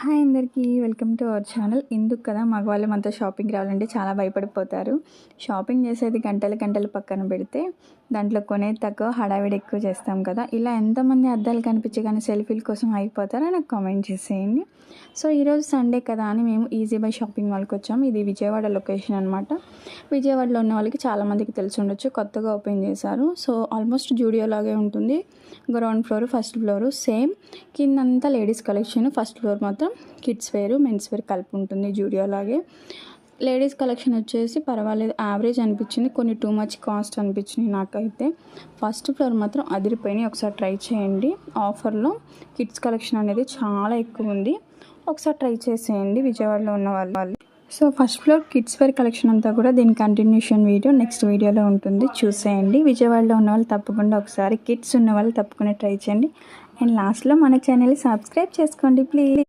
Hi అందరికీ welcome to our channel. ఎందుకు కదా మగవాళ్ళు మనతో షాపింగ్ రావాలంటే చాలా భయపడిపోతారు. షాపింగ్ చేసేది గంటలు గంటలు పక్కన పెడితే దాంట్లో కొనేది తక్కువ, హడావిడి ఎక్కువ చేస్తాం కదా. ఇలా ఎంతమంది అద్దాలు కనిపించి కానీ సెల్ఫీల కోసం అయిపోతారో నాకు కామెంట్ చేసేయండి. సో ఈరోజు సండే కదా అని మేము ఈజీ బై షాపింగ్ మాల్కి వచ్చాము. ఇది విజయవాడ లొకేషన్ అనమాట. విజయవాడలో ఉన్న వాళ్ళకి చాలామందికి తెలిసి ఉండొచ్చు, కొత్తగా ఓపెన్ చేశారు. సో ఆల్మోస్ట్ జూడియో లాగే ఉంటుంది. Ground floor, first floor same, కిందంతా లేడీస్ కలెక్షన్, ఫస్ట్ ఫ్లోర్ మాత్రం కిడ్స్ వేరు, మెన్స్ వేర్ కలిపి ఉంటుంది జూడియో లాగే. లేడీస్ కలెక్షన్ వచ్చేసి పర్వాలేదు, యావరేజ్ అనిపించింది. కొన్ని టూ మచ్ కాస్ట్ అనిపించినాయి నాకైతే. ఫస్ట్ ఫ్లోర్ మాత్రం అదిరిపోయినాయి, ఒకసారి ట్రై చేయండి. ఆఫర్లో కిడ్స్ కలెక్షన్ అనేది చాలా ఎక్కువ ఉంది, ఒకసారి ట్రై చేసేయండి విజయవాడలో ఉన్న వాళ్ళు. So first floor kids wear collection అంతా కూడా దీని కంటిన్యూషన్ వీడియో నెక్స్ట్ వీడియోలో ఉంటుంది, చూసేయండి. విజయవాడలో ఉన్న వాళ్ళు తప్పకుండా ఒకసారి, కిడ్స్ ఉన్న వాళ్ళు తప్పకుండా ట్రై చేయండి. అండ్ లాస్ట్లో మన ఛానల్ సబ్స్క్రైబ్ చేసుకోండి ప్లీజ్.